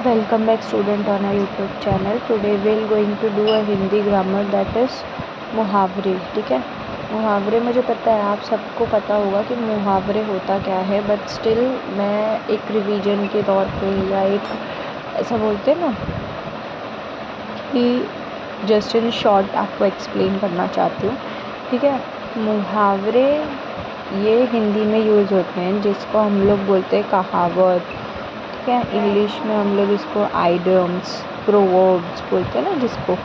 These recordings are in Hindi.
Welcome back student on our YouTube channel. Today we'll going to do a Hindi grammar that is मुहावरे. ठीक है, मुहावरे मुझे पता है आप सबको पता होगा कि मुहावरे होता क्या है, बट स्टिल मैं एक रिवीजन के तौर पे या एक ऐसा बोलते हैं ना कि जस्ट इन शॉर्ट आपको एक्सप्लेन करना चाहती हूँ. ठीक है, मुहावरे ये हिंदी में यूज़ होते हैं जिसको हम लोग बोलते हैं कहावत. ठीक है, इंग्लिश में हम लोग इसको आइडियम्स प्रोवर्ब्स बोलते हैं ना, जिसको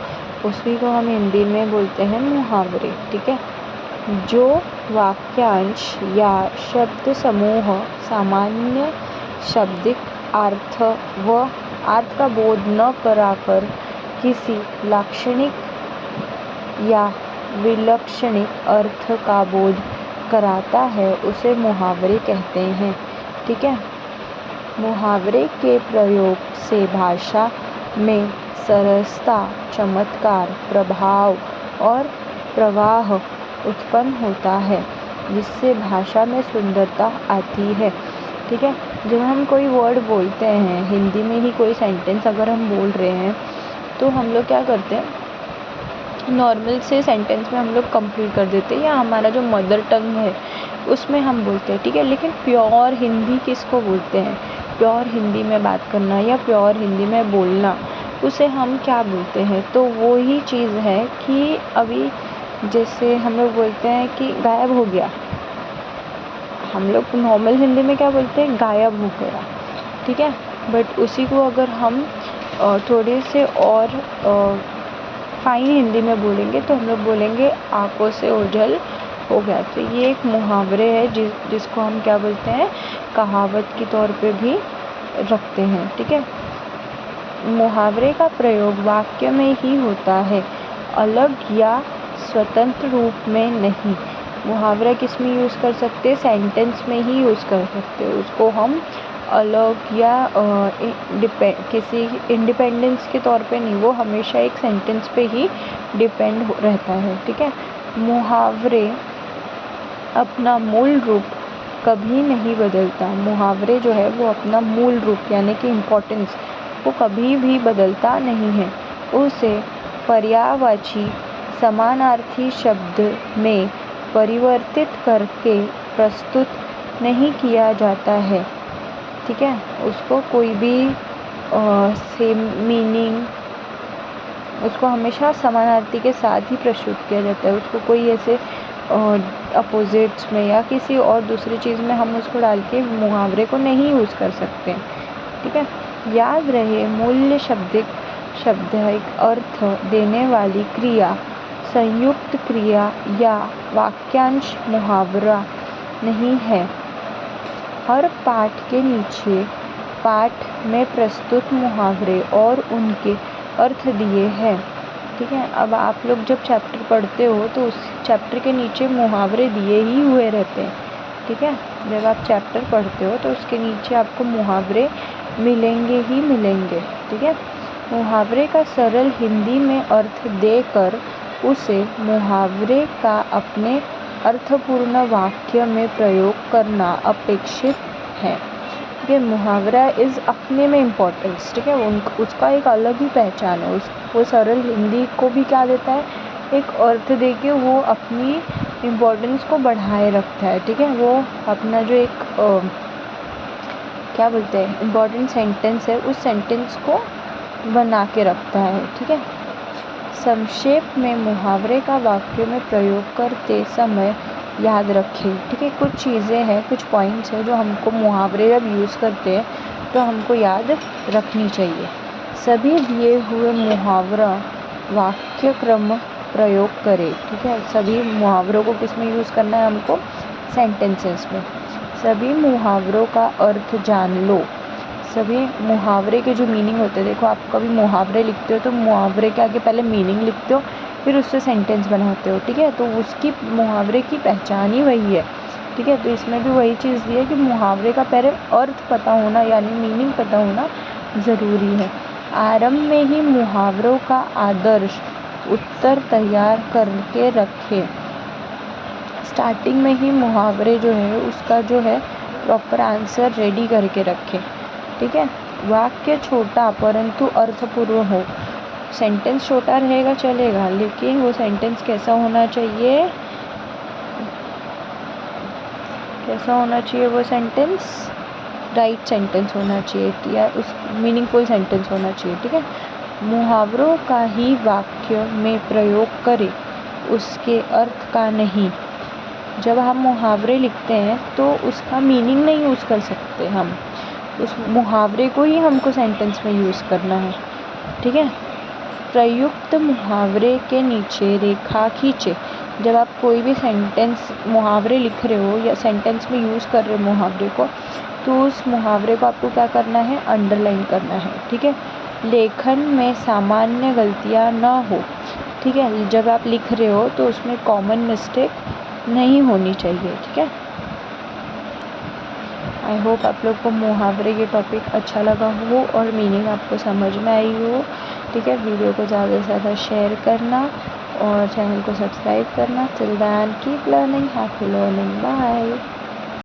उसी को हम हिंदी में बोलते हैं मुहावरे. ठीक है, जो वाक्यांश या शब्द समूह सामान्य शाब्दिक अर्थ व अर्थ का बोध न कराकर किसी लाक्षणिक या विलक्षणिक अर्थ का बोध कराता है उसे मुहावरे कहते हैं. ठीक है, मुहावरे के प्रयोग से भाषा में सरसता, चमत्कार, प्रभाव और प्रवाह उत्पन्न होता है, जिससे भाषा में सुंदरता आती है. ठीक है, जब हम कोई वर्ड बोलते हैं हिंदी में ही, कोई सेंटेंस अगर हम बोल रहे हैं तो हम लोग क्या करते हैं, नॉर्मल से सेंटेंस में हम लोग कंप्लीट कर देते हैं या हमारा जो मदर टंग है उसमें हम बोलते हैं. ठीक है, लेकिन प्योर हिंदी किसको बोलते हैं? प्योर हिंदी में बात करना या प्योर हिंदी में बोलना, उसे हम क्या बोलते हैं? तो वो ही चीज़ है कि अभी जैसे हम लोग बोलते हैं कि गायब हो गया, हम लोग नॉर्मल हिंदी में क्या बोलते हैं? गायब हो गया. ठीक है, बट उसी को अगर हम थोड़े से और फाइन हिंदी में बोलेंगे तो हम लोग बोलेंगे आंखों से ओझल हो गया. तो ये एक मुहावरे है जिसको हम क्या बोलते हैं, कहावत के तौर पे भी रखते हैं. ठीक है, मुहावरे का प्रयोग वाक्य में ही होता है, अलग या स्वतंत्र रूप में नहीं. मुहावरा किस में यूज़ कर सकते हैं? सेंटेंस में ही यूज़ कर सकते हैं. उसको हम अलग या किसी इंडिपेंडेंस के तौर पे नहीं, वो हमेशा एक सेंटेंस पे ही डिपेंड रहता है. ठीक है, मुहावरे अपना मूल रूप कभी नहीं बदलता. मुहावरे जो है वो अपना मूल रूप यानी कि इम्पोर्टेंस वो कभी भी बदलता नहीं है. उसे पर्यायवाची समानार्थी शब्द में परिवर्तित करके प्रस्तुत नहीं किया जाता है. ठीक है, उसको कोई भी सेम मीनिंग, उसको हमेशा समानार्थी के साथ ही प्रस्तुत किया जाता है. उसको कोई ऐसे अपोजिट्स में या किसी और दूसरी चीज़ में हम उसको डाल के मुहावरे को नहीं यूज़ कर सकते. ठीक है, याद रहे मूल्य शब्दिक अर्थ देने वाली क्रिया संयुक्त क्रिया या वाक्यांश मुहावरा नहीं है. हर पाठ के नीचे पाठ में प्रस्तुत मुहावरे और उनके अर्थ दिए हैं. ठीक है, अब आप लोग जब चैप्टर पढ़ते हो तो उस चैप्टर के नीचे मुहावरे दिए ही हुए रहते हैं. ठीक है, जब आप चैप्टर पढ़ते हो तो उसके नीचे आपको मुहावरे मिलेंगे ही मिलेंगे. ठीक है, मुहावरे का सरल हिंदी में अर्थ देकर उसे मुहावरे का अपने अर्थपूर्ण वाक्य में प्रयोग करना अपेक्षित है. ठीक है, मुहावरा इज़ अपने में इम्पोर्टेंस. ठीक है, उसका एक अलग ही पहचान है. वो सरल हिंदी को भी क्या देता है, एक अर्थ देके वो अपनी इम्पोर्टेंस को बढ़ाए रखता है. ठीक है, वो अपना जो एक क्या बोलते हैं इम्पोर्टेंट सेंटेंस है, उस सेंटेंस को बना के रखता है. ठीक है, संक्षेप में मुहावरे का वाक्य में प्रयोग करते समय याद रखें. ठीक है, कुछ चीज़ें हैं, कुछ पॉइंट्स हैं जो हमको मुहावरे जब यूज़ करते हैं तो हमको याद रखनी चाहिए. सभी दिए हुए मुहावरा वाक्य क्रम प्रयोग करें. ठीक है, सभी मुहावरों को किस में यूज़ करना है हमको? सेंटेंसेस में. सभी मुहावरों का अर्थ जान लो. सभी मुहावरे के जो मीनिंग होते हैं, देखो आप कभी मुहावरे लिखते हो तो मुहावरे के आगे पहले मीनिंग लिखते हो, फिर उससे सेंटेंस बनाते हो. ठीक है, तो उसकी मुहावरे की पहचान ही वही है. ठीक है, तो इसमें भी वही चीज़ दी है कि मुहावरे का पहले अर्थ पता होना यानी मीनिंग पता होना ज़रूरी है. आरंभ में ही मुहावरों का आदर्श उत्तर तैयार करके रखें. स्टार्टिंग में ही मुहावरे जो है उसका जो है प्रॉपर आंसर रेडी करके रखें. ठीक है, वाक्य छोटा परंतु अर्थपूर्ण हो। सेंटेंस छोटा रहेगा चलेगा, लेकिन वो सेंटेंस कैसा होना चाहिए, कैसा होना चाहिए वो सेंटेंस, राइट सेंटेंस होना चाहिए या उस मीनिंगफुल सेंटेंस होना चाहिए। ठीक है। मुहावरों का ही वाक्य में प्रयोग करें, उसके अर्थ का नहीं। जब हम मुहावरे लिखते हैं तो उसका मीनिंग नहीं यूज़ कर सकते हम, उस मुहावरे को ही हमको सेंटेंस में यूज़ करना है। ठीक है। प्रयुक्त मुहावरे के नीचे रेखा खींचे। जब आप कोई भी सेंटेंस मुहावरे लिख रहे हो या सेंटेंस में यूज़ कर रहे हो मुहावरे को, तो उस मुहावरे को आपको क्या करना है, अंडरलाइन करना है। ठीक है। लेखन में सामान्य गलतियाँ ना हो। ठीक है। जब आप लिख रहे हो तो उसमें कॉमन मिस्टेक नहीं होनी चाहिए। ठीक है। आई होप आप लोग को मुहावरे ये टॉपिक अच्छा लगा हो और मीनिंग आपको समझ में आई हो। ठीक है। वीडियो को ज़्यादा से ज़्यादा शेयर करना और चैनल को सब्सक्राइब करना। Till then keep learning, happy learning, bye.